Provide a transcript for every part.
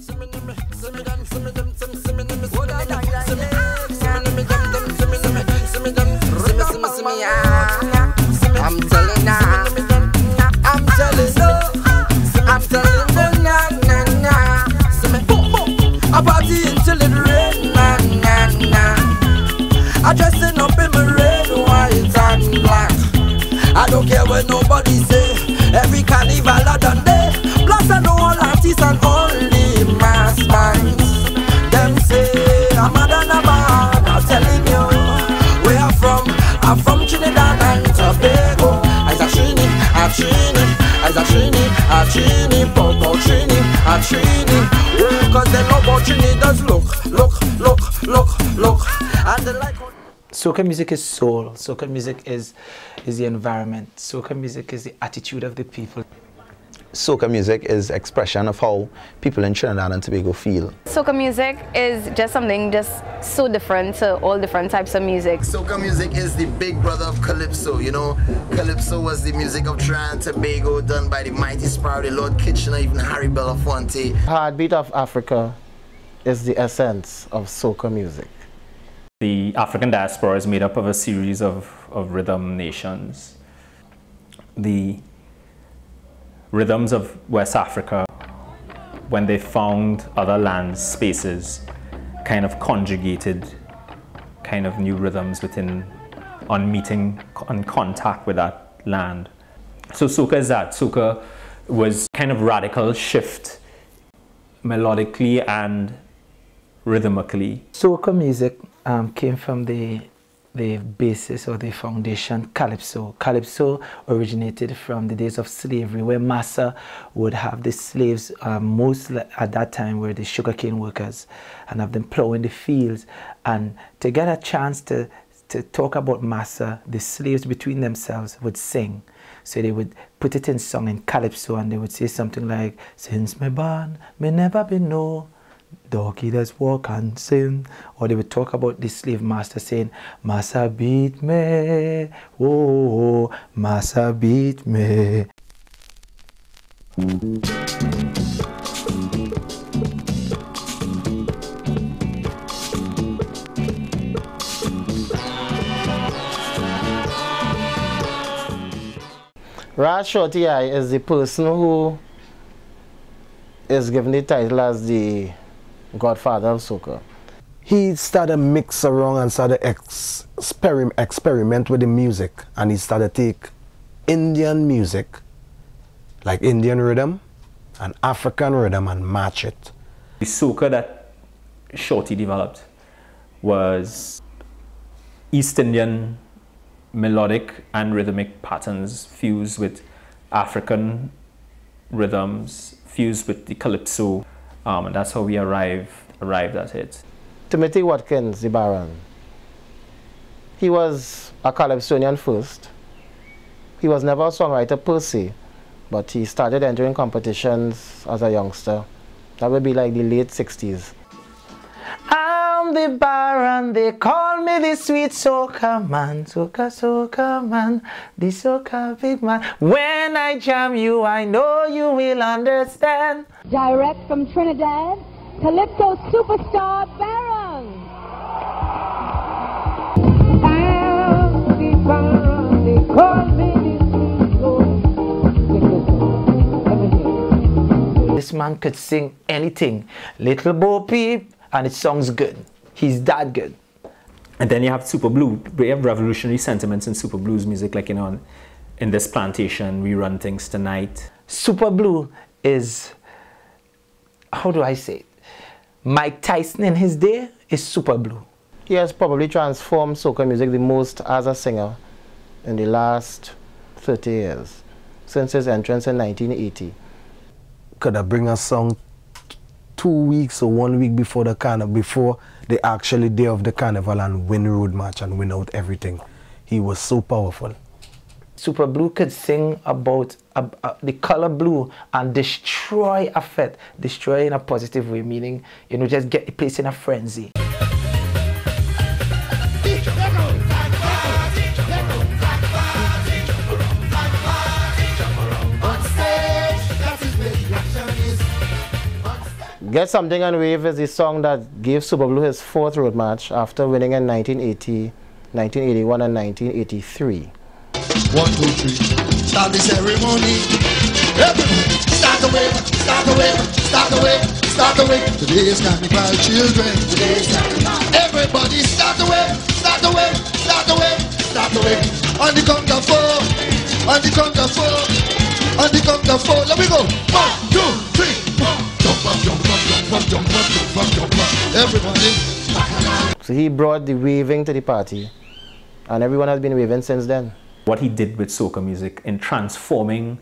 I'm telling ya, I'm telling you, I'm telling you, na na na. I party until it rain, na na na. I dressing up in my red, white and black. I don't care what nobody say. Every carnival I done day. Plus I know all artists and only mass bands. Them say I'm a bad. I'm telling you where I'm from. I'm from Trinidad and Tobago. I's a Trini, a Trini, I's a Trini, a Trini, Popo Trini, a Trini. Yeah, 'cause they know about Trini does look. And they like. Soca music is soul. Soca music is the environment. Soca music is the attitude of the people. Soca music is expression of how people in Trinidad and Tobago feel. Soca music is just something just so different to all different types of music. Soca music is the big brother of Calypso, you know. Calypso was the music of Trinidad and Tobago done by the mighty Sparrow, the Lord Kitchener, even Harry Belafonte. Heartbeat of Africa is the essence of soca music. The African diaspora is made up of a series of rhythm nations. The rhythms of West Africa, when they found other lands, spaces, kind of conjugated kind of new rhythms on contact with that land. So soca is that. Soca was kind of radical shift melodically and rhythmically. Soca music came from the basis or the foundation Calypso. Calypso originated from the days of slavery, where Massa would have the slaves, most at that time were the sugarcane workers, and have them plowing the fields. And to get a chance to talk about Massa, the slaves between themselves would sing. So they would put it in song in Calypso, and they would say something like, "Since me born, me never been no doggy that's walk and sing." Or they would talk about the slave master saying, "Massa beat me, oh, Massa beat me." Raj Shorty I is the person who is given the title as the godfather of soca. He started mix around and started experiment with the music, and he started take Indian music, like Indian rhythm and African rhythm, and match it. The soca that Shorty developed was East Indian melodic and rhythmic patterns fused with African rhythms, fused with the Calypso, and that's how we arrived at it. Timothy Watkins, the Baron, he was a Calypsonian first. He was never a songwriter per se, but he started entering competitions as a youngster. That would be like the late 60s. I'm the Baron, they call me the sweet soca man, soca man, the soca big man. When I jam you, I know you will understand. Direct from Trinidad, Calypso superstar Baron. I'm the Baron, they call me the sweet soca. This man could sing anything, Little Bo Peep, and it sounds good. He's that good. And then you have Super Blue. We have revolutionary sentiments in Super Blues music, like, you know, in this plantation, we run things tonight. Super Blue is, how do I say it? Mike Tyson in his day is Super Blue. He has probably transformed soca music the most as a singer in the last 30 years, since his entrance in 1980. Could I bring a song 2 weeks or 1 week before the before the actual day of the carnival, and win road match and win out everything? He was so powerful. Super Blue could sing about the color blue and destroy a fete, destroy in a positive way, meaning, you know, just get the place in a frenzy. Get Something and Wave is the song that gave Super Blue his 4th road match after winning in 1980, 1981 and 1983. 1, 2, 3. Start the ceremony. Everybody, start the wave, start the wave, start the wave, start the wave. Today is carnival, children. Today is carnival. Everybody, start the wave, start the wave, start the wave, start the wave. On the count of 4, on the count of 4, on the count of 4. Let me go. 1, 2, 3, 4. Jump up, jump up, jump up, jump up, jump up, jump up. Everybody. So he brought the waving to the party, and everyone has been waving since then. What he did with soca music in transforming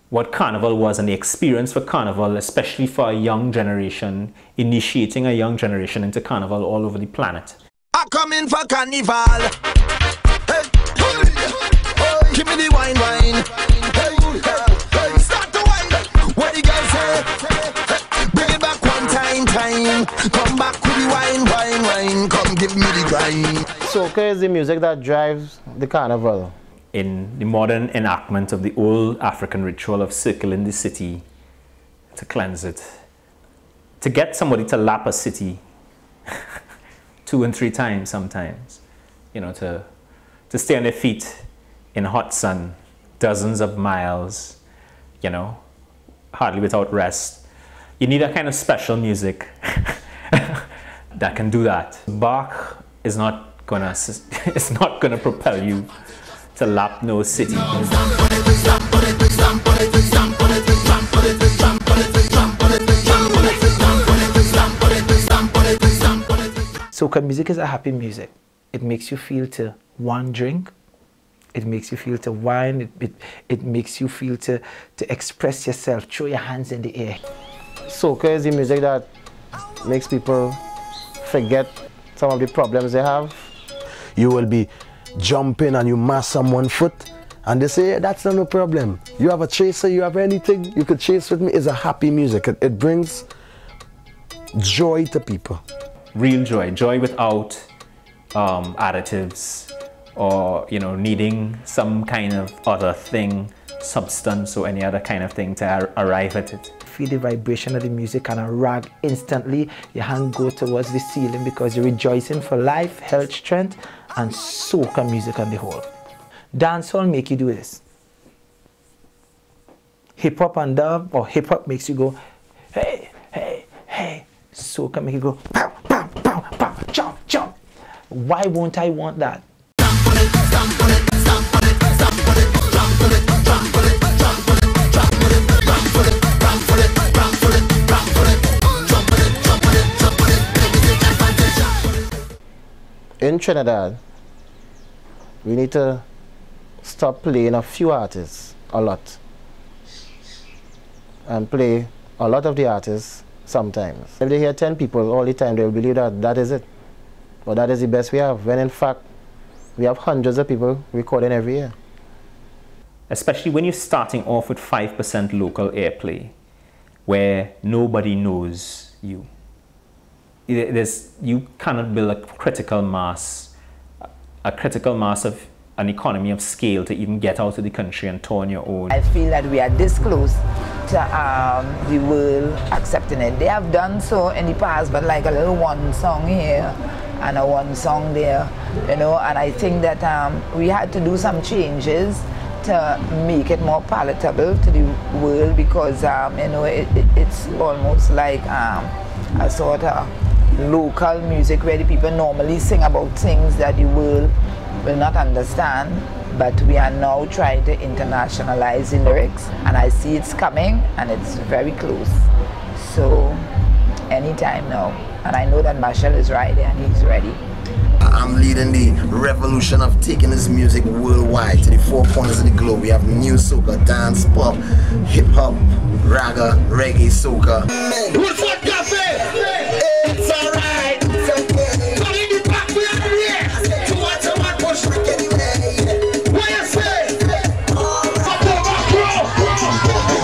what Carnival was and the experience for Carnival, especially for a young generation, initiating a young generation into Carnival all over the planet. I come in for Carnival. Hey, hey, give me the wine, wine. Hey, hey, start the wine. What the girls say? Bring it back one time. Come back with the wine, wine, wine. Come give me the grind. Soca is the music that drives the Carnival. In the modern enactment of the old African ritual of circling the city to cleanse it, to get somebody to lap a city 2 and 3 times sometimes, you know, to stay on their feet in hot sun, dozens of miles, you know, hardly without rest. You need a kind of special music that can do that. Bach is not gonna, it's not gonna propel you to lap no city. Soca music is a happy music. It makes you feel to one drink. It makes you feel to wine. It makes you feel to express yourself. Throw your hands in the air. Soca is the music that makes people forget some of the problems they have. You will be jumping and you mash someone's foot and they say, hey, that's not no problem. You have a chaser, you have anything, you could chase with me. It's a happy music. It brings joy to people. Real joy, joy without additives or, you know, needing some kind of other thing, substance or any other kind of thing to arrive at it. Feel the vibration of the music and a rag instantly. Your hand go towards the ceiling because you're rejoicing for life, health, strength, and soca music on the whole. Dancehall make you do this. Hip hop and dub, or hip hop makes you go, hey, hey, hey. Soca make you go, pow, pow, pow, pow, jump, jump. Why won't I want that? In Trinidad, we need to stop playing a few artists a lot and play a lot of the artists sometimes. If they hear 10 people all the time, they'll believe that that is it. But that is the best we have, when in fact, we have hundreds of people recording every year. Especially when you're starting off with 5% local airplay, where nobody knows you. You cannot build a critical mass of an economy of scale to even get out of the country and tour on your own. I feel that we are this close to the world accepting it. They have done so in the past, but like a little one song here and a one song there, you know, and I think that we had to do some changes to make it more palatable to the world because, you know, it's almost like a sort of local music where the people normally sing about things that the world will not understand, but we are now trying to internationalize the lyrics, and I see it's coming and it's very close. So anytime now, and I know that Marshall is right there and he's ready. I'm leading the revolution of taking this music worldwide to the 4 corners of the globe. We have new soca, dance, pop, hip hop, raga, reggae, soca. What's what cafe? It's alright. But in the back we are here. To watch a man push back anyway. What you say? Up over, bro.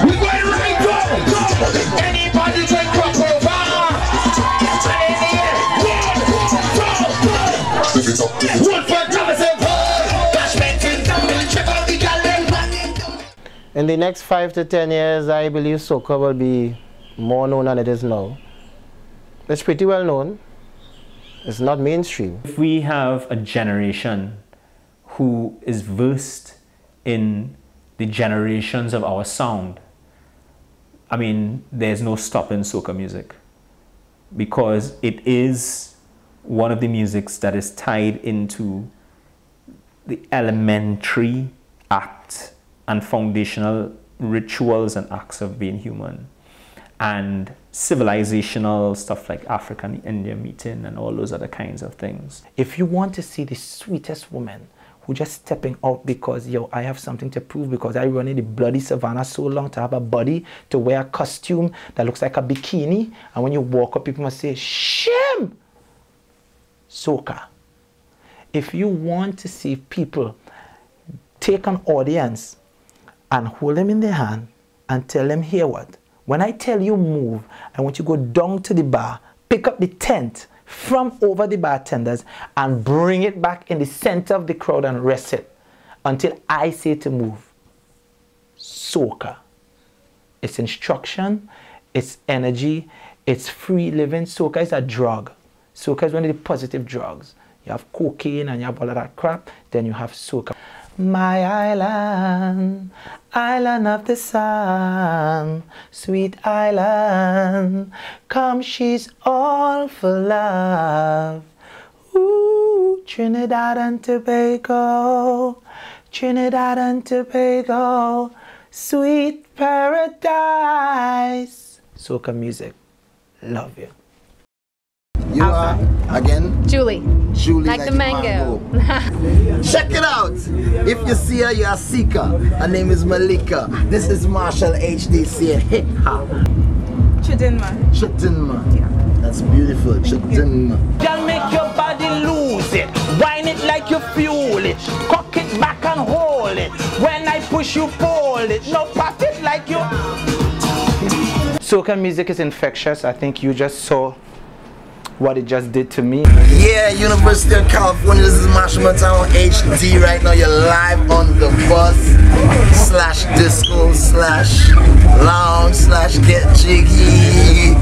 We going right go. Anybody can crop over. In the next 5 to 10 years, I believe soca will be more known than it is now. It's pretty well known. It's not mainstream. If we have a generation who is versed in the generations of our sound, I mean, there's no stopping soca music, because it is one of the musics that is tied into the elementary act and foundational rituals and acts of being human, and civilizational stuff like African India meeting and all those other kinds of things. If you want to see the sweetest woman who just stepping out because, yo, I have something to prove because I run in the bloody savannah so long to have a body, to wear a costume that looks like a bikini, and when you walk up, people must say, shame! Soca. If you want to see people take an audience and hold them in their hand and tell them, here what? When I tell you move, I want you to go down to the bar, pick up the tent from over the bartenders and bring it back in the center of the crowd and rest it until I say to move. Soca. It's instruction, it's energy, it's free living. Soca is a drug. Soca is one of the positive drugs. You have cocaine and you have all of that crap, then you have soca. My island, island of the sun, sweet island, come, she's all for love. Ooh, Trinidad and Tobago, Trinidad and Tobago, sweet paradise. Soca music, love you. You are, again? Julie. Julie Like the mango. Check it out. If you see her, you're a seeker. Her name is Malika. This is Marshall HDC and hip hop. Chidinma. Chidinma. Yeah. That's beautiful. Chidinma. Girl, make your body lose it. Wine it like you fuel it. Cock it back and hold it. When I push you, fold it. No, pop it like you. Soca music is infectious. I think you just saw what it just did to me. Yeah, University of California, this is Marshall Town HD. Right now you're live on the bus / disco / lounge / get jiggy.